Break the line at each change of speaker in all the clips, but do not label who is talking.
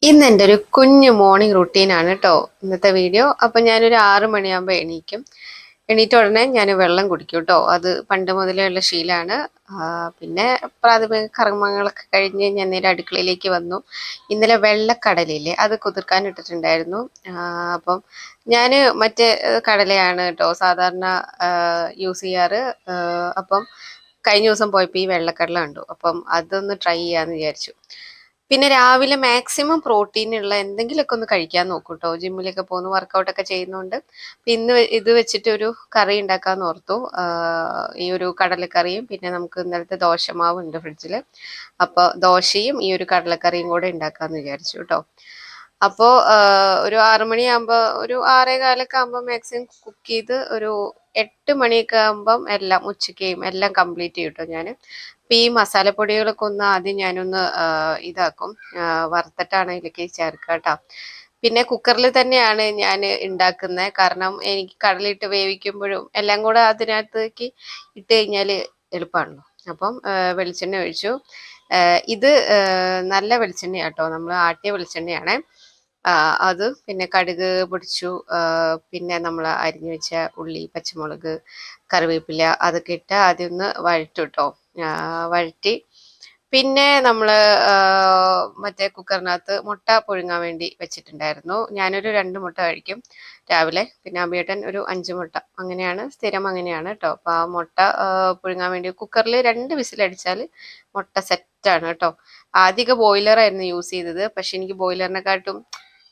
ഇന്ന് എൻ്റെ ഒരു കുഞ്ഞു മോർണിംഗ് റുട്ടീനാണ് കേട്ടോ ഇന്നത്തെ വീഡിയോ. അപ്പം ഞാനൊരു 6 മണിയാകുമ്പോൾ എണീക്കും. എണീറ്റ ഉടനെ ഞാൻ വെള്ളം കുടിക്കും കേട്ടോ. അത് പണ്ട് മുതലേ ഉള്ള ശീലമാണ്. പിന്നെ പ്രാഥമിക കർമ്മങ്ങളൊക്കെ കഴിഞ്ഞ് ഞാൻ നേരെ അടുക്കളയിലേക്ക് വന്നു. ഇന്നലെ വെള്ളക്കടലയില്ലേ അത് കുതിർക്കാൻ ഇട്ടിട്ടുണ്ടായിരുന്നു. അപ്പം ഞാൻ മറ്റേ കടലയാണ് കേട്ടോ സാധാരണ യൂസ് ചെയ്യാറ്. അപ്പം കഴിഞ്ഞ ദിവസം പോയപ്പോൾ ഈ വെള്ളക്കടല കണ്ടു. അപ്പം അതൊന്ന് ട്രൈ ചെയ്യാമെന്ന് വിചാരിച്ചു. പിന്നെ രാവിലെ മാക്സിമം പ്രോട്ടീൻ ഉള്ള എന്തെങ്കിലുമൊക്കെ ഒന്ന് കഴിക്കാൻ നോക്കും കേട്ടോ. ജിമ്മിലൊക്കെ പോകുന്നു വർക്കൗട്ടൊക്കെ ചെയ്യുന്നുണ്ട്. ഇന്ന് ഇത് വെച്ചിട്ട് ഒരു കറി ഉണ്ടാക്കാന്ന് ഓർത്തു. ഈ ഒരു കടലക്കറിയും പിന്നെ നമുക്ക് ഇന്നലത്തെ ദോശമാവ് ഉണ്ട് ഫ്രിഡ്ജിൽ. അപ്പോൾ ദോശയും ഈ ഒരു കടലക്കറിയും കൂടെ ഉണ്ടാക്കാന്ന് വിചാരിച്ചു കേട്ടോ. അപ്പോൾ ഒരു 6 മണിയാകുമ്പോൾ ഒരു 6:15 ആകുമ്പോൾ മാക്സിമം കുക്ക് ചെയ്ത് ഒരു 8 മണിയൊക്കെ ആകുമ്പം എല്ലാം ഉച്ചയ്ക്കും എല്ലാം കംപ്ലീറ്റ് ചെയ്യും കേട്ടോ ഞാൻ. അപ്പം ഈ മസാലപ്പൊടികളൊക്കെ ഒന്ന് ആദ്യം ഞാനൊന്ന് ഇതാക്കും, വറുത്തിട്ടാണ് ഇതിലേക്ക് ചേർക്കുക കേട്ടോ. പിന്നെ കുക്കറിൽ തന്നെയാണ് ഞാൻ ഉണ്ടാക്കുന്നത്. കാരണം എനിക്ക് കടലിട്ട് വേവിക്കുമ്പോഴും എല്ലാം കൂടെ അതിനകത്തേക്ക് ഇട്ട് കഴിഞ്ഞാൽ എളുപ്പമാണല്ലോ. അപ്പം വെളിച്ചെണ്ണ ഒഴിച്ചു. ഇത് നല്ല വെളിച്ചെണ്ണയാണ് കേട്ടോ, നമ്മൾ ആട്ടിയ വെളിച്ചെണ്ണയാണ്. അത് പിന്നെ കടുക് പൊടിച്ചു, പിന്നെ നമ്മൾ അരിഞ്ഞു വെച്ച ഉള്ളി, പച്ചമുളക്, കറിവേപ്പില അതൊക്കെ ഇട്ട് ആദ്യം ഒന്ന് വഴറ്റും കേട്ടോ. വഴറ്റി പിന്നെ നമ്മൾ മറ്റേ കുക്കറിനകത്ത് മുട്ട പുഴുങ്ങാൻ വേണ്ടി വെച്ചിട്ടുണ്ടായിരുന്നു. ഞാനൊരു 2 മുട്ട കഴിക്കും രാവിലെ. പിന്നെ അഭിയേട്ടൻ ഒരു 5 മുട്ട. അങ്ങനെയാണ്, സ്ഥിരം അങ്ങനെയാണ് കേട്ടോ. അപ്പോൾ ആ മുട്ട പുഴുങ്ങാൻ വേണ്ടി കുക്കറിൽ 2 വിസിലടിച്ചാൽ മുട്ട സെറ്റാണ് കേട്ടോ. ആദ്യമൊക്കെ ബോയിലറായിരുന്നു യൂസ് ചെയ്തത്. പക്ഷെ എനിക്ക് ബോയിലറിനെക്കാട്ടും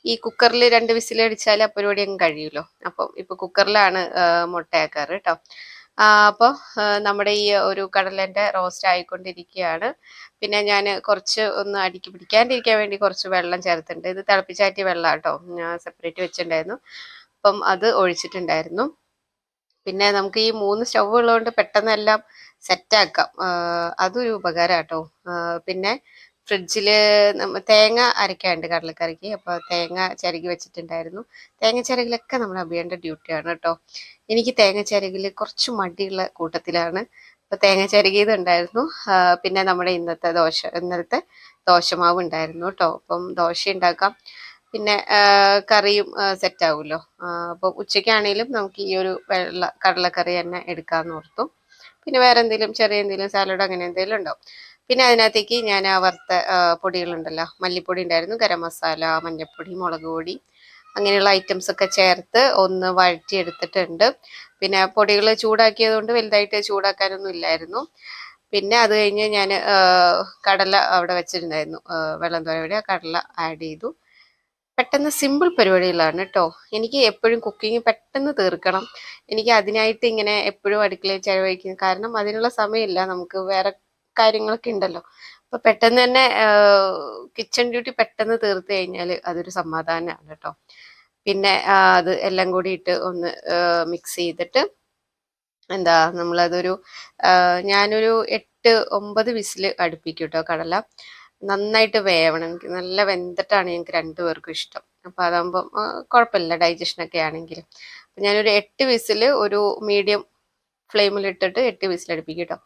ഈ കുക്കറിൽ 2 വിസിലടിച്ചാൽ ആ പരിപാടി അങ്ങ് കഴിയുമല്ലോ. അപ്പം ഇപ്പൊ കുക്കറിലാണ് മുട്ടയാക്കാറ് കേട്ടോ. അപ്പോൾ നമ്മുടെ ഈ ഒരു കടലൻ്റെ റോസ്റ്റ് ആയിക്കൊണ്ടിരിക്കുകയാണ്. പിന്നെ ഞാൻ കുറച്ച് ഒന്ന് അടുക്കി പിടിക്കാണ്ടിരിക്കാൻ വേണ്ടി കുറച്ച് വെള്ളം ചേർത്തിട്ടുണ്ട്. ഇത് തിളപ്പിച്ചാറ്റിയ വെള്ളം കേട്ടോ, ഞാൻ സെപ്പറേറ്റ് വെച്ചിട്ടുണ്ടായിരുന്നു. അപ്പം അത് ഒഴിച്ചിട്ടുണ്ടായിരുന്നു. പിന്നെ നമുക്ക് ഈ 3 സ്റ്റൗ ഉള്ളതുകൊണ്ട് പെട്ടെന്ന് എല്ലാം സെറ്റാക്കാം. അതൊരു ഉപകാരം കേട്ടോ. പിന്നെ ഫ്രിഡ്ജിൽ തേങ്ങ അരയ്ക്കാനുണ്ട് കടലക്കറിക്ക്. അപ്പോൾ തേങ്ങ ചിരകി വെച്ചിട്ടുണ്ടായിരുന്നു. തേങ്ങ ചിരകിലൊക്കെ നമ്മൾ അഭിയേണ്ട ഡ്യൂട്ടിയാണ് കേട്ടോ. എനിക്ക് തേങ്ങ ചിരകിൽ കുറച്ച് മടിയുള്ള കൂട്ടത്തിലാണ്. അപ്പോൾ തേങ്ങ ചിരകിയത് ഉണ്ടായിരുന്നു. പിന്നെ നമ്മുടെ ഇന്നലത്തെ ദോശമാവ് ഉണ്ടായിരുന്നു കേട്ടോ. അപ്പം ദോശ ഉണ്ടാക്കാം. പിന്നെ കറിയും സെറ്റ് ആവുമല്ലോ. അപ്പോൾ ഉച്ചയ്ക്കാണെങ്കിലും നമുക്ക് ഈ ഒരു കടലക്കറി തന്നെ എടുക്കാമെന്ന് ഓർത്തു. പിന്നെ വേറെ എന്തെങ്കിലും ചെറിയ എന്തെങ്കിലും സാലഡ് അങ്ങനെ എന്തെങ്കിലും ഉണ്ടാവും. പിന്നെ അതിനകത്തേക്ക് ഞാൻ ആ വറുത്ത പൊടികളുണ്ടല്ലോ, മല്ലിപ്പൊടി ഉണ്ടായിരുന്നു, ഗരം മസാല, മഞ്ഞൾപ്പൊടി, മുളക് പൊടി, അങ്ങനെയുള്ള ഐറ്റംസ് ഒക്കെ ചേർത്ത് ഒന്ന് വഴറ്റിയെടുത്തിട്ടുണ്ട്. പിന്നെ പൊടികൾ ചൂടാക്കിയത് കൊണ്ട് വലുതായിട്ട് ചൂടാക്കാനൊന്നും ഇല്ലായിരുന്നു. പിന്നെ അത് കഴിഞ്ഞ് ഞാൻ കടല അവിടെ വെച്ചിട്ടുണ്ടായിരുന്നു, വെള്ളം തോരയുടെ കടല ആഡ് ചെയ്തു. പെട്ടെന്ന് സിമ്പിൾ പരിപാടികളാണ് കേട്ടോ. എനിക്ക് എപ്പോഴും കുക്കിംഗ് പെട്ടെന്ന് തീർക്കണം. എനിക്ക് അതിനായിട്ട് ഇങ്ങനെ എപ്പോഴും അടുക്കളയിൽ ചെലവഴിക്കുന്നു. കാരണം അതിനുള്ള സമയമില്ല, നമുക്ക് വേറെ കാര്യങ്ങളൊക്കെ ഉണ്ടല്ലോ. അപ്പൊ പെട്ടെന്ന് തന്നെ കിച്ചൺ ഡ്യൂട്ടി പെട്ടെന്ന് തീർത്ത് കഴിഞ്ഞാൽ അതൊരു സമാധാനമാണ് കേട്ടോ. പിന്നെ അത് എല്ലാം കൂടി ഇട്ട് ഒന്ന് മിക്സ് ചെയ്തിട്ട് എന്താ നമ്മളതൊരു ഞാനൊരു 8-9 വിസിൽ അടുപ്പിക്കും കേട്ടോ. കടല നന്നായിട്ട് വേവണം. എനിക്ക് നല്ല വെന്തിട്ടാണ് ഞങ്ങൾക്ക് 2 പേർക്കും ഇഷ്ടം. അപ്പോൾ അതാകുമ്പം കുഴപ്പമില്ല, ഡൈജഷനൊക്കെ ആണെങ്കിലും. അപ്പം ഞാനൊരു 8 വിസിൽ ഒരു മീഡിയം ഫ്ലെയിമിലിട്ടിട്ട് 8 വിസിൽ അടുപ്പിക്കും കേട്ടോ.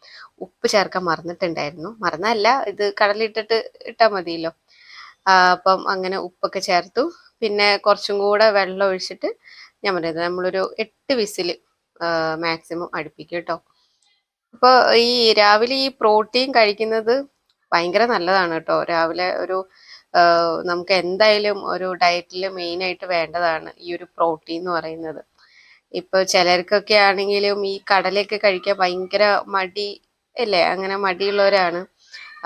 ഉപ്പ് ചേർക്കാൻ മറന്നിട്ടുണ്ടായിരുന്നു. മറന്നല്ല, ഇത് കടലിട്ടിട്ട് ഇട്ടാൽ മതിയല്ലോ. അപ്പം അങ്ങനെ ഉപ്പൊക്കെ ചേർത്തു. പിന്നെ കുറച്ചും കൂടെ വെള്ളം ഒഴിച്ചിട്ട് ഞാൻ പറയുന്നത് നമ്മളൊരു 8 വിസിൽ മാക്സിമം അടുപ്പിക്കും കേട്ടോ. അപ്പോൾ ഈ രാവിലെ ഈ പ്രോട്ടീൻ കഴിക്കുന്നത് ഭയങ്കര നല്ലതാണ് കേട്ടോ. രാവിലെ ഒരു നമുക്ക് എന്തായാലും ഒരു ഡയറ്റിൽ മെയിനായിട്ട് വേണ്ടതാണ് ഈ ഒരു പ്രോട്ടീൻ എന്ന് പറയുന്നത്. ഇപ്പോൾ ചിലർക്കൊക്കെ ആണെങ്കിലും ഈ കടലയൊക്കെ കഴിക്കാൻ ഭയങ്കര മടി അല്ലേ, അങ്ങനെ മടിയുള്ളവരാണ്.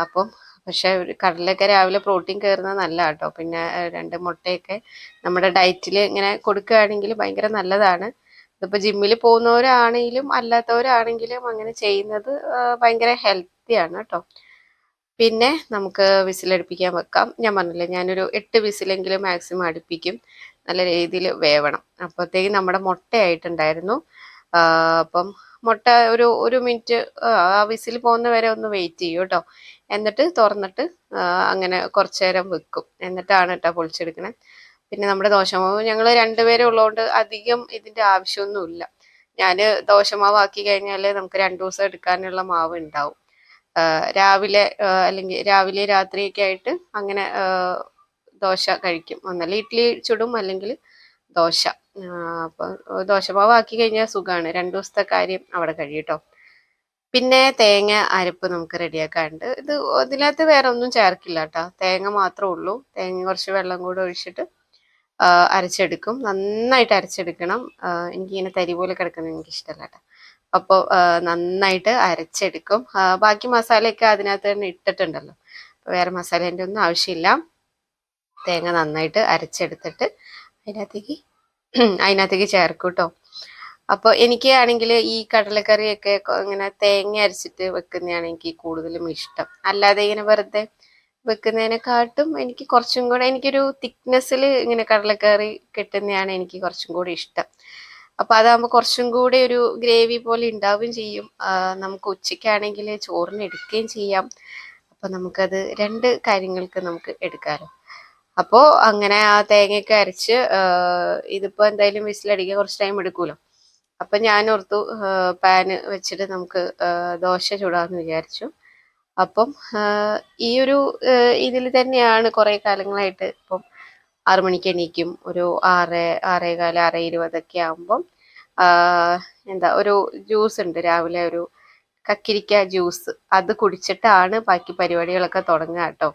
അപ്പം പക്ഷെ ഒരു കടലൊക്കെ രാവിലെ പ്രോട്ടീൻ കയറുന്നത് നല്ല കേട്ടോ. പിന്നെ 2 മുട്ടയൊക്കെ നമ്മുടെ ഡയറ്റിൽ ഇങ്ങനെ കൊടുക്കുകയാണെങ്കിൽ ഭയങ്കര നല്ലതാണ്. ഇതിപ്പോൾ ജിമ്മിൽ പോകുന്നവരാണെങ്കിലും അല്ലാത്തവരാണെങ്കിലും അങ്ങനെ ചെയ്യുന്നത് ഭയങ്കര ഹെൽത്തിയാണ് കേട്ടോ. പിന്നെ നമുക്ക് വിസിലടുപ്പിക്കാൻ വെക്കാം. ഞാൻ പറഞ്ഞില്ലേ, ഞാനൊരു 8 വിസിലെങ്കിലും മാക്സിമം അടുപ്പിക്കും. നല്ല രീതിയിൽ വേവണം. അപ്പോഴത്തേക്കും നമ്മുടെ മുട്ടയായിട്ടുണ്ടായിരുന്നു. അപ്പം മുട്ട ഒരു മിനിറ്റ് ആ വിസിൽ പോകുന്ന വരെ ഒന്ന് വെയിറ്റ് ചെയ്യും കേട്ടോ. എന്നിട്ട് തുറന്നിട്ട് അങ്ങനെ കുറച്ച് നേരം വെക്കും. എന്നിട്ടാണ് കേട്ടോ പൊളിച്ചെടുക്കണേ. പിന്നെ നമ്മുടെ ദോശമാവ് ഞങ്ങൾ 2 പേരെ ഉള്ളതുകൊണ്ട് അധികം ഇതിൻ്റെ ആവശ്യമൊന്നുമില്ല. ഞാൻ ദോശമാവ് ആക്കി കഴിഞ്ഞാൽ നമുക്ക് 2 ദിവസം എടുക്കാനുള്ള മാവ് ഉണ്ടാവും. രാവിലെ അല്ലെങ്കിൽ രാവിലെ രാത്രിയൊക്കെ ആയിട്ട് അങ്ങനെ ദോശ കഴിക്കും. ഒന്നല്ല ഇഡ്ഡലി ചുടും, അല്ലെങ്കിൽ ദോശ. അപ്പോൾ ദോശമാവ് ആക്കി കഴിഞ്ഞാൽ സുഖമാണ്, 2 ദിവസത്തെ കാര്യം അവിടെ കഴിയും. പിന്നെ തേങ്ങ അരപ്പ് നമുക്ക് റെഡിയാക്കാനുണ്ട്. ഇതിനകത്ത് വേറെ ഒന്നും ചേർക്കില്ല കേട്ടോ, തേങ്ങ മാത്രമേ ഉള്ളൂ. തേങ്ങ കുറച്ച് വെള്ളം കൂടെ ഒഴിച്ചിട്ട് അരച്ചെടുക്കും. നന്നായിട്ട് അരച്ചെടുക്കണം. എനിക്കിങ്ങനെ തരി പോലെ കിടക്കുന്നത് എനിക്കിഷ്ടമല്ല കേട്ടോ. അപ്പോൾ നന്നായിട്ട് അരച്ചെടുക്കും. ബാക്കി മസാലയൊക്കെ അതിനകത്ത് തന്നെ ഇട്ടിട്ടുണ്ടല്ലോ, അപ്പോൾ വേറെ മസാലേൻ്റെ ഒന്നും ആവശ്യമില്ല. തേങ്ങ നന്നായിട്ട് അരച്ചെടുത്തിട്ട് അതിനകത്തേക്ക് ചേർക്കും കേട്ടോ. അപ്പോൾ എനിക്ക് ആണെങ്കിൽ ഈ കടലക്കറിയൊക്കെ ഇങ്ങനെ തേങ്ങ അരച്ചിട്ട് വെക്കുന്നതാണ് എനിക്ക് കൂടുതലും ഇഷ്ടം. അല്ലാതെ ഇങ്ങനെ വെറുതെ വെക്കുന്നതിനെക്കാട്ടും എനിക്ക് കുറച്ചും കൂടെ എനിക്കൊരു തിക്നെസ്സിൽ ഇങ്ങനെ കടലക്കറി കിട്ടുന്നതാണ് എനിക്ക് കുറച്ചും കൂടി ഇഷ്ടം. അപ്പോൾ അതാകുമ്പോൾ കുറച്ചും കൂടി ഒരു ഗ്രേവി പോലെ ഉണ്ടാവുകയും ചെയ്യും. നമുക്ക് ഉച്ചയ്ക്കാണെങ്കിൽ ചോറിന് എടുക്കുകയും ചെയ്യാം. അപ്പോൾ നമുക്കത് 2 കാര്യങ്ങൾക്ക് നമുക്ക് എടുക്കാമല്ലോ. അപ്പോൾ അങ്ങനെ ആ തേങ്ങയൊക്കെ അരച്ച് ഇതിപ്പോൾ എന്തായാലും വിസിലടിക്കാൻ കുറച്ച് ടൈം എടുക്കുമല്ലോ. അപ്പം ഞാൻ ഓർത്തു പാന് വെച്ചിട്ട് നമുക്ക് ദോശ ചുടാമെന്ന് വിചാരിച്ചു. അപ്പം ഈ ഒരു ഇതിൽ തന്നെയാണ് കുറേ കാലങ്ങളായിട്ട്. ഇപ്പം 6 മണിക്ക് എണീക്കും, ഒരു 6:15 6:20 ആകുമ്പം എന്താ ഒരു ജ്യൂസ് ഉണ്ട് രാവിലെ, ഒരു കക്കിരിക്ക ജ്യൂസ്. അത് കുടിച്ചിട്ടാണ് ബാക്കി പരിപാടികളൊക്കെ തുടങ്ങുക കേട്ടോ.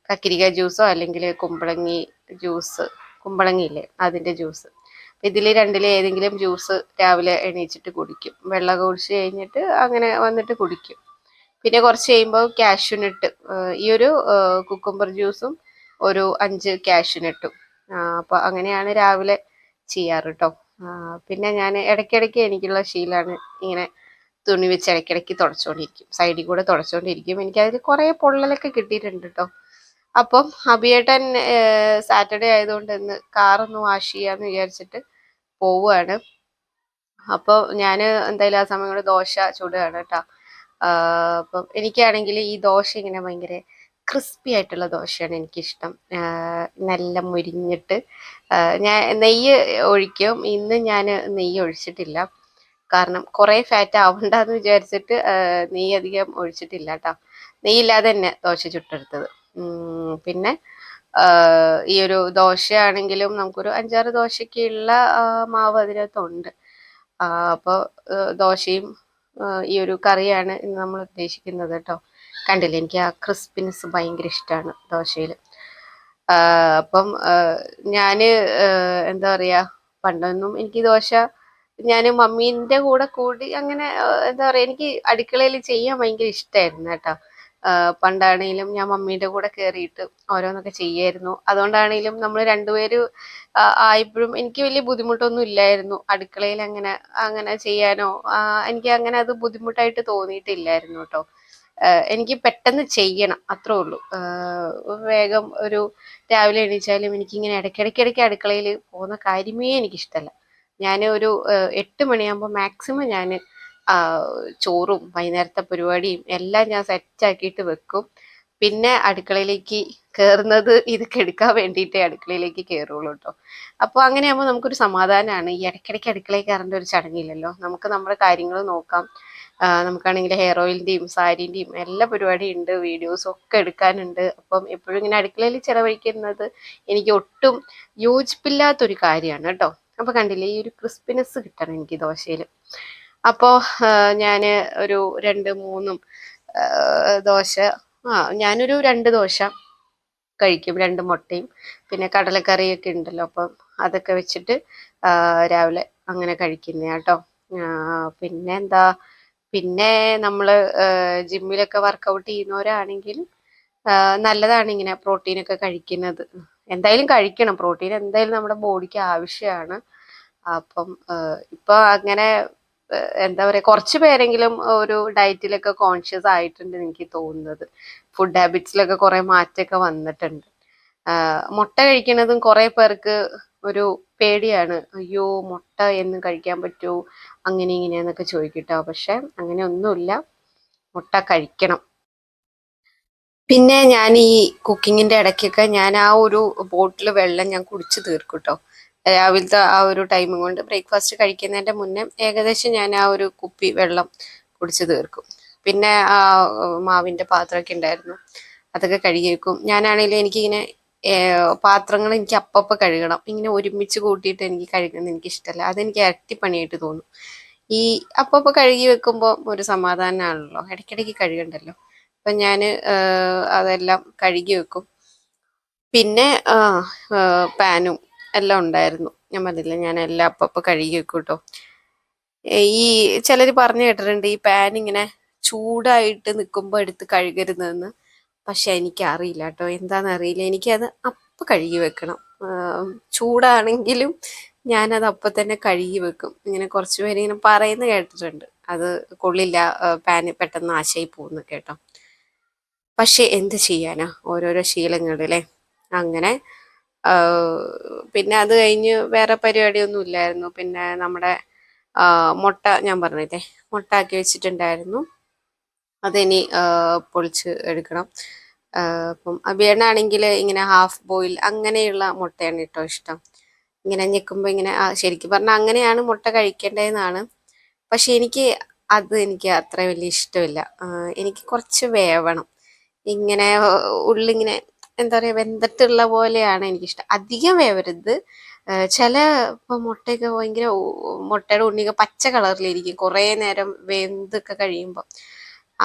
കക്കിരിക്ക ജ്യൂസോ അല്ലെങ്കിൽ കുമ്പളങ്ങി ജ്യൂസ്, കുമ്പളങ്ങി ഇല്ലേ അതിൻ്റെ ജ്യൂസ്. ഇതിൽ രണ്ടിൽ ഏതെങ്കിലും ജ്യൂസ് രാവിലെ എണീച്ചിട്ട് കുടിക്കും. വെള്ളം കുടിച്ച് കഴിഞ്ഞിട്ട് അങ്ങനെ വന്നിട്ട് കുടിക്കും. പിന്നെ കുറച്ച് കഴിയുമ്പോൾ കാഷ്യൂനട്ട്, ഈ ഒരു കുക്കുംബർ ജ്യൂസും ഒരു 5 കാഷ്യൂനട്ടും. അപ്പോൾ അങ്ങനെയാണ് രാവിലെ ചെയ്യാറ് കേട്ടോ. പിന്നെ ഞാൻ ഇടയ്ക്കിടയ്ക്ക് എനിക്കുള്ള ശീലമാണ് ഇങ്ങനെ തുണി വെച്ച് ഇടയ്ക്കിടയ്ക്ക് തുടച്ചുകൊണ്ടിരിക്കും, സൈഡിൽ കൂടെ തുടച്ചുകൊണ്ടിരിക്കും. എനിക്കതിൽ കുറേ പൊള്ളലൊക്കെ കിട്ടിയിട്ടുണ്ട് കേട്ടോ. അപ്പം അഭിയേട്ടൻ സാറ്റർഡേ ആയതുകൊണ്ട് ഇന്ന് കാറൊന്ന് വാഷ് ചെയ്യാമെന്ന് വിചാരിച്ചിട്ട് പോവുകയാണ്. അപ്പോൾ ഞാൻ എന്തായാലും ആ സമയം കൊണ്ട് ദോശ ചുടുകയാണ് കേട്ടോ. അപ്പം എനിക്കാണെങ്കിൽ ഈ ദോശ ഇങ്ങനെ ഭയങ്കര ക്രിസ്പി ആയിട്ടുള്ള ദോശയാണ് എനിക്കിഷ്ടം. നല്ല മുരിഞ്ഞിട്ട് ഞാൻ നെയ്യ് ഒഴിക്കും. ഇന്ന് ഞാൻ നെയ്യ് ഒഴിച്ചിട്ടില്ല, കാരണം കുറേ ഫാറ്റ് ആവണ്ടെന്ന് വിചാരിച്ചിട്ട് നെയ്യ് അധികം ഒഴിച്ചിട്ടില്ല കേട്ടോ. നെയ്യില്ലാതെ തന്നെ ദോശ ചുട്ടെടുത്തത്. പിന്നെ ഈ ഒരു ദോശയാണെങ്കിലും നമുക്കൊരു 5-6 ദോശയ്ക്കുള്ള മാവ് അതിനകത്തുണ്ട്. അപ്പോൾ ദോശയും ഈ ഒരു കറിയാണ് ഇന്ന് നമ്മൾ ഉദ്ദേശിക്കുന്നത് കേട്ടോ. കണ്ടില്ലേ, എനിക്ക് ആ ക്രിസ്പിനെസ് ഭയങ്കര ഇഷ്ടമാണ് ദോശയിൽ. അപ്പം ഞാൻ എന്താ പറയുക, പണ്ടൊന്നും എനിക്ക് ദോശ ഞാൻ മമ്മീൻ്റെ കൂടെ കൂടി അങ്ങനെ എന്താ പറയുക, എനിക്ക് അടുക്കളയിൽ ചെയ്യാൻ ഭയങ്കര ഇഷ്ടമായിരുന്നു കേട്ടോ. പണ്ടാണെങ്കിലും ഞാൻ മമ്മീൻ്റെ കൂടെ കയറിയിട്ട് ഓരോന്നൊക്കെ ചെയ്യായിരുന്നു. അതുകൊണ്ടാണെങ്കിലും നമ്മൾ രണ്ടുപേരും ആയപ്പോഴും എനിക്ക് വലിയ ബുദ്ധിമുട്ടൊന്നും ഇല്ലായിരുന്നു അടുക്കളയിൽ അങ്ങനെ അങ്ങനെ ചെയ്യാനോ. എനിക്ക് അങ്ങനെ അത് ബുദ്ധിമുട്ടായിട്ട് തോന്നിയിട്ടില്ലായിരുന്നു കേട്ടോ. എനിക്ക് പെട്ടെന്ന് ചെയ്യണം, അത്രേ ഉള്ളൂ. വേഗം ഒരു രാവിലെ എണീച്ചാലും എനിക്കിങ്ങനെ ഇടയ്ക്കിടയ്ക്ക് അടുക്കളയിൽ പോകുന്ന കാര്യമേ എനിക്കിഷ്ടമല്ല. ഞാൻ ഒരു 8 മണിയാകുമ്പോൾ മാക്സിമം ഞാൻ ചോറും വൈകുന്നേരത്തെ പരിപാടിയും എല്ലാം ഞാൻ സെറ്റാക്കിയിട്ട് വെക്കും. പിന്നെ അടുക്കളയിലേക്ക് കയറുന്നത് ഇതൊക്കെ എടുക്കാൻ വേണ്ടിയിട്ടേ അടുക്കളയിലേക്ക് കയറുള്ളൂ കേട്ടോ. അപ്പോൾ അങ്ങനെയാകുമ്പോൾ നമുക്കൊരു സമാധാനമാണ്. ഈ ഇടയ്ക്കിടയ്ക്ക് അടുക്കളയിൽ കയറേണ്ട ഒരു ചടങ്ങില്ലല്ലോ, നമുക്ക് നമ്മുടെ കാര്യങ്ങൾ നോക്കാം. നമുക്കാണെങ്കിൽ ഹെയർ ഓയിലിൻ്റെയും സാരീൻ്റെയും എല്ലാ പരിപാടിയും ഉണ്ട്, വീഡിയോസും ഒക്കെ എടുക്കാനുണ്ട്. അപ്പം എപ്പോഴും ഇങ്ങനെ അടുക്കളയിൽ ചിലവഴിക്കുന്നത് എനിക്ക് ഒട്ടും യോജിപ്പില്ലാത്തൊരു കാര്യമാണ് കേട്ടോ. അപ്പോൾ കണ്ടില്ലേ, ഈ ഒരു ക്രിസ്പിനെസ് കിട്ടണം എനിക്ക് ദോശയിൽ. അപ്പോൾ ഞാൻ ഒരു 2-3 ദോശ, ഞാനൊരു 2 ദോശ കഴിക്കും, 2 മുട്ടയും പിന്നെ കടലക്കറിയൊക്കെ ഉണ്ടല്ലോ, അപ്പം അതൊക്കെ വെച്ചിട്ട് രാവിലെ അങ്ങനെ കഴിക്കുന്ന കേട്ടോ. പിന്നെ എന്താ, പിന്നെ നമ്മൾ ജിമ്മിലൊക്കെ വർക്കൗട്ട് ചെയ്യുന്നവരാണെങ്കിൽ നല്ലതാണ് ഇങ്ങനെ പ്രോട്ടീനൊക്കെ കഴിക്കുന്നത്. എന്തായാലും കഴിക്കണം, പ്രോട്ടീൻ എന്തായാലും നമ്മുടെ ബോഡിക്ക് ആവശ്യമാണ്. അപ്പം ഇപ്പോൾ അങ്ങനെ എന്താ പറയുക, കുറച്ച് പേരെങ്കിലും ഒരു ഡയറ്റിലൊക്കെ കോൺഷ്യസ് ആയിട്ടുണ്ട് എനിക്ക് തോന്നുന്നത്. ഫുഡ് ഹാബിറ്റ്സിലൊക്കെ കുറേ മാറ്റമൊക്കെ വന്നിട്ടുണ്ട്. മുട്ട കഴിക്കുന്നതും കുറേ പേർക്ക് ഒരു പേടിയാണ്. അയ്യോ, മുട്ട എന്ന് കഴിക്കാൻ പറ്റുമോ, അങ്ങനെ ഇങ്ങനെയെന്നൊക്കെ ചോദിക്കട്ടോ. പക്ഷെ അങ്ങനെ ഒന്നുമില്ല, മുട്ട കഴിക്കണം. പിന്നെ ഞാൻ ഈ കുക്കിങ്ങിൻ്റെ ഇടയ്ക്കൊക്കെ ഞാൻ ആ ഒരു ബോട്ടിൽ വെള്ളം ഞാൻ കുടിച്ച് തീർക്കും കേട്ടോ. രാവിലത്തെ ആ ഒരു ടൈമും കൊണ്ട് ബ്രേക്ക്ഫാസ്റ്റ് കഴിക്കുന്നതിൻ്റെ മുന്നേ ഏകദേശം ഞാൻ ആ ഒരു കുപ്പി വെള്ളം കുടിച്ച് തീർക്കും. പിന്നെ ആ മാവിൻ്റെ പാത്രമൊക്കെ ഉണ്ടായിരുന്നു, അതൊക്കെ കഴുകി വെക്കും. ഞാനാണെങ്കിൽ എനിക്കിങ്ങനെ പാത്രങ്ങൾ എനിക്ക് അപ്പപ്പോൾ കഴുകണം. ഇങ്ങനെ ഒരുമിച്ച് കൂട്ടിയിട്ട് എനിക്ക് കഴുകുന്നത് എനിക്കിഷ്ടമല്ല. അതെനിക്ക് ഇരട്ടിപ്പണിയായിട്ട് തോന്നും. ഈ അപ്പപ്പോൾ കഴുകി വെക്കുമ്പോൾ ഒരു സമാധാനമാണല്ലോ, ഇടയ്ക്കിടയ്ക്ക് കഴുകണ്ടല്ലോ. അപ്പം ഞാൻ അതെല്ലാം കഴുകി വെക്കും. പിന്നെ പാനും എല്ലാം ഉണ്ടായിരുന്നു. ഞാൻ പറഞ്ഞില്ല, ഞാൻ എല്ലാം അപ്പപ്പോൾ കഴുകി വെക്കും കേട്ടോ. ഈ ചിലർ പറഞ്ഞു കേട്ടിട്ടുണ്ട് ഈ പാൻ ഇങ്ങനെ ചൂടായിട്ട് നിൽക്കുമ്പോൾ എടുത്ത് കഴുകരുതെന്ന്. പക്ഷെ എനിക്കറിയില്ല കേട്ടോ, എന്താണെന്നറിയില്ല. എനിക്കത് അപ്പം കഴുകി വെക്കണം. ചൂടാണെങ്കിലും ഞാനത് അപ്പം തന്നെ കഴുകി വെക്കും. ഇങ്ങനെ കുറച്ച് പേര് ഇങ്ങനെ പറയുന്നത് കേട്ടിട്ടുണ്ട്, അത് കൊള്ളില്ല, പാന് പെട്ടെന്ന് നാശമായി പോകുന്നു കേട്ടോ. പക്ഷെ എന്ത് ചെയ്യാനാ, ഓരോരോ ശീലങ്ങളല്ലേ. അങ്ങനെ പിന്നെ അത് കഴിഞ്ഞ് വേറെ പരിപാടിയൊന്നും ഇല്ലായിരുന്നു. പിന്നെ നമ്മുടെ മുട്ട ഞാൻ പറഞ്ഞില്ലേ, മുട്ട ആക്കി വെച്ചിട്ടുണ്ടായിരുന്നു. അതിനി പൊളിച്ച് എടുക്കണം. അപ്പം അബിയണ്ണാണെങ്കിൽ ഇങ്ങനെ ഹാഫ് ബോയിൽ അങ്ങനെയുള്ള മുട്ടയാണ് കേട്ടോ ഇഷ്ടം. ഇങ്ങനെ ഞെക്കുമ്പോൾ ഇങ്ങനെ ശരിക്കും പറഞ്ഞാൽ അങ്ങനെയാണ് മുട്ട കഴിക്കേണ്ടതെന്നാണ്. പക്ഷെ എനിക്ക് അത്ര വലിയ ഇഷ്ടമില്ല. എനിക്ക് കുറച്ച് വേവണം. ഇങ്ങനെ ഉള്ളിങ്ങനെ എന്താ പറയുക, വെന്തിട്ടുള്ള പോലെയാണ് എനിക്കിഷ്ടം. അധികം വേവരുത്. ചില ഇപ്പം മുട്ടയൊക്കെ ഭയങ്കര മുട്ടയുടെ ഉണ്ണിയൊക്കെ പച്ച കളറിലിരിക്കും കുറേ നേരം വെന്തൊക്കെ കഴിയുമ്പോൾ.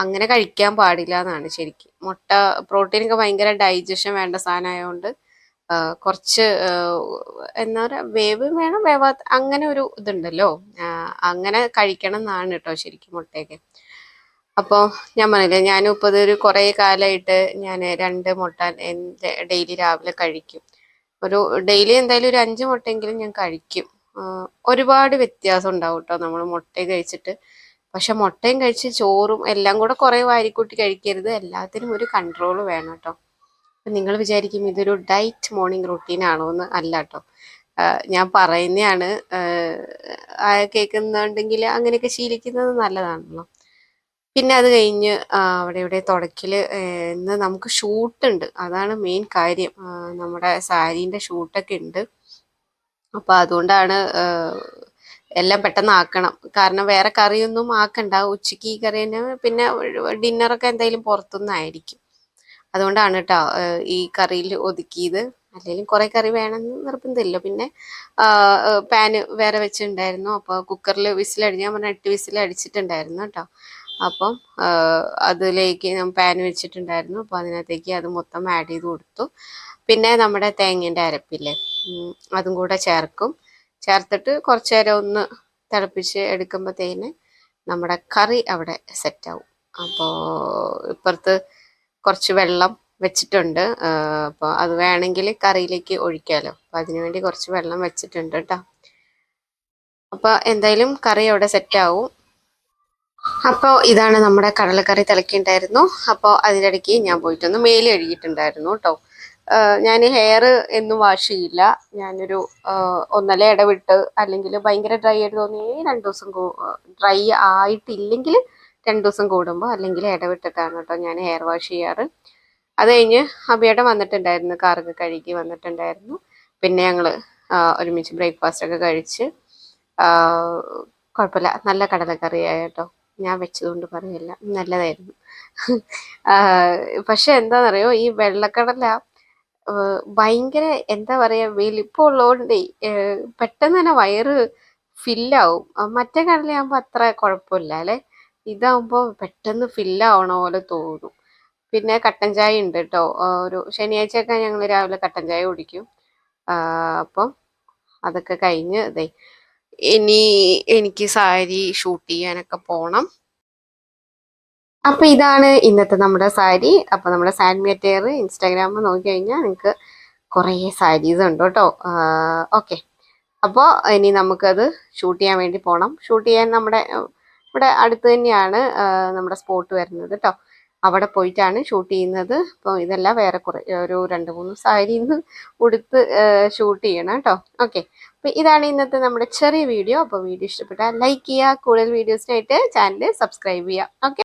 അങ്ങനെ കഴിക്കാൻ പാടില്ല എന്നാണ് ശരിക്കും. മുട്ട പ്രോട്ടീനൊക്കെ ഭയങ്കര ഡൈജഷൻ വേണ്ട സാധനമായതുകൊണ്ട് കുറച്ച് എന്താ പറയുക, വേവ് വേണം, വേവാത്ത അങ്ങനെ ഒരു ഇതുണ്ടല്ലോ, അങ്ങനെ കഴിക്കണം എന്നാണ് കേട്ടോ ശരിക്കും മുട്ടയൊക്കെ. അപ്പോൾ ഞാൻ പറഞ്ഞില്ലേ, ഞാനും ഇപ്പോൾ ഇതൊരു കുറേ കാലമായിട്ട് ഞാൻ 2 മുട്ട ഡെയിലി രാവിലെ കഴിക്കും. ഡെയിലി എന്തായാലും ഒരു 5 മുട്ടയെങ്കിലും ഞാൻ കഴിക്കും. ഒരുപാട് വ്യത്യാസം ഉണ്ടാവും കേട്ടോ നമ്മൾ മുട്ടയും കഴിച്ചിട്ട്. പക്ഷെ മുട്ടയും കഴിച്ച് ചോറും എല്ലാം കൂടെ കുറേ വാരിക്കൂട്ടി കഴിക്കരുത്. എല്ലാത്തിനും ഒരു കൺട്രോൾ വേണം കേട്ടോ. അപ്പം നിങ്ങൾ വിചാരിക്കും ഇതൊരു ഡയറ്റ് മോർണിംഗ് റുട്ടീൻ ആണോ എന്ന്. അല്ല കേട്ടോ, ഞാൻ പറയുന്നതാണ്. കേൾക്കുന്നുണ്ടെങ്കിൽ അങ്ങനെയൊക്കെ ശീലിക്കുന്നത് നല്ലതാണല്ലോ. പിന്നെ അത് കഴിഞ്ഞ് അവിടെ ഇവിടെ തുടക്കല്. ഇന്ന് നമുക്ക് ഷൂട്ടുണ്ട്, അതാണ് മെയിൻ കാര്യം. നമ്മുടെ സാരീൻ്റെ ഷൂട്ടൊക്കെ ഉണ്ട്. അപ്പോൾ അതുകൊണ്ടാണ് എല്ലാം പെട്ടെന്ന് ആക്കണം. കാരണം വേറെ കറിയൊന്നും ആക്കണ്ട, ഉച്ചയ്ക്ക് ഈ കറി തന്നെ. പിന്നെ ഡിന്നറൊക്കെ എന്തായാലും പുറത്തുനിന്നായിരിക്കും. അതുകൊണ്ടാണ് കേട്ടോ ഈ കറിയിൽ ഒതുക്കിയത്. അല്ലെങ്കിലും കുറേ കറി വേണമെന്ന് നിർബന്ധമില്ല. പിന്നെ പാന് വേറെ വെച്ചിട്ടുണ്ടായിരുന്നു. അപ്പോൾ കുക്കറിൽ ഞാൻ പറഞ്ഞ 8 വിസിൽ അടിച്ചിട്ടുണ്ടായിരുന്നു കേട്ടോ. അപ്പം അതിലേക്ക് ഞാൻ പാൻ വെച്ചിട്ടുണ്ടായിരുന്നു. അപ്പോൾ അതിനകത്തേക്ക് അത് മൊത്തം ആഡ് ചെയ്ത് കൊടുത്തു. പിന്നെ നമ്മുടെ തേങ്ങേൻ്റെ അരപ്പില്ലേ, അതും കൂടെ ചേർത്തിട്ട് കുറച്ച് നേരം ഒന്ന് തിളപ്പിച്ച് എടുക്കുമ്പോഴത്തേന് നമ്മുടെ കറി അവിടെ സെറ്റാവും. അപ്പോൾ ഇപ്പുറത്ത് കുറച്ച് വെള്ളം വെച്ചിട്ടുണ്ട്. അപ്പോൾ അത് വേണമെങ്കിൽ കറിയിലേക്ക് ഒഴിക്കാമല്ലോ. അപ്പോൾ അതിനുവേണ്ടി കുറച്ച് വെള്ളം വെച്ചിട്ടുണ്ട് കേട്ടോ. അപ്പോൾ എന്തായാലും കറി അവിടെ സെറ്റാവും. അപ്പോൾ ഇതാണ് നമ്മുടെ കടലക്കറി തിളക്കിയിട്ടുണ്ടായിരുന്നു. അപ്പോൾ അതിനിടയ്ക്ക് ഞാൻ പോയിട്ടൊന്ന് മേല് കഴുകിയിട്ടുണ്ടായിരുന്നു കേട്ടോ. ഞാൻ ഹെയർ എന്നും വാഷ് ചെയ്യില്ല. ഞാനൊരു ഒന്നര ഇടവിട്ട്, അല്ലെങ്കിൽ ഭയങ്കര ഡ്രൈ ആയിട്ട് തോന്നി 2 ദിവസം ഡ്രൈ ആയിട്ടില്ലെങ്കിൽ 2 ദിവസം കൂടുമ്പോൾ, അല്ലെങ്കിൽ ഇടവിട്ടിട്ടാണ് കേട്ടോ ഞാൻ ഹെയർ വാഷ് ചെയ്യാറ്. അത് കഴിഞ്ഞ് അബിയേട്ടൻ വന്നിട്ടുണ്ടായിരുന്നു, കാറൊക്കെ കഴുകി വന്നിട്ടുണ്ടായിരുന്നു. പിന്നെ ഞങ്ങൾ ഒരുമിച്ച് ബ്രേക്ക്ഫാസ്റ്റ് ഒക്കെ കഴിച്ച്. കുഴപ്പമില്ല, നല്ല കടലക്കറിയായ കേട്ടോ. ഞാൻ വെച്ചതുകൊണ്ട് പറയല്ല, നല്ലതായിരുന്നു. പക്ഷെ എന്താണെന്നറിയോ, ഈ വെള്ളക്കടല ഭയങ്കര എന്താ പറയുക, വലിപ്പമുള്ളതുകൊണ്ടേ പെട്ടെന്ന് തന്നെ വയറ് ഫില്ലാവും. മറ്റേ കടലയാകുമ്പോൾ അത്ര കുഴപ്പമില്ല അല്ലേ, ഇതാകുമ്പോൾ പെട്ടെന്ന് ഫില്ലാവണ പോലെ തോന്നും. പിന്നെ കട്ടൻ ചായ ഉണ്ട് കേട്ടോ. ഒരു ശനിയാഴ്ചയൊക്കെ ഞങ്ങൾ രാവിലെ കട്ടൻ ചായ കുടിക്കും. അപ്പം അതൊക്കെ കഴിഞ്ഞ് ഇനി എനിക്ക് സാരി ഷൂട്ട് ചെയ്യാനൊക്കെ പോകണം. അപ്പോൾ ഇതാണ് ഇന്നത്തെ നമ്മുടെ സാരി. അപ്പോൾ നമ്മുടെ സാരി മെറ്റീരിയൽ ഇൻസ്റ്റാഗ്രാമിൽ നോക്കി കഴിഞ്ഞാൽ നിങ്ങൾക്ക് കുറേ സാരീസ് ഉണ്ട് കേട്ടോ. ഓക്കെ, അപ്പോൾ ഇനി നമുക്കത് ഷൂട്ട് ചെയ്യാൻ വേണ്ടി പോകണം. ഷൂട്ട് ചെയ്യാൻ ഇവിടെ അടുത്ത് തന്നെയാണ് നമ്മുടെ സ്പോട്ട് വരുന്നത് കേട്ടോ. അവിടെ പോയിട്ടാണ് ഷൂട്ട് ചെയ്യുന്നത്. അപ്പോൾ ഇതെല്ലാം വേറെ ഒരു 2-3 സാരിന്ന് ഉടുത്ത് ഷൂട്ട് ചെയ്യണം കേട്ടോ. ഓക്കെ, അപ്പോൾ ഇതാണ് ഇന്നത്തെ നമ്മുടെ ചെറിയ വീഡിയോ. അപ്പോൾ വീഡിയോ ഇഷ്ടപ്പെട്ടാൽ ലൈക്ക് ചെയ്യുക, കൂടുതൽ വീഡിയോസിനായിട്ട് ചാനൽ സബ്സ്ക്രൈബ് ചെയ്യുക. ഓക്കെ.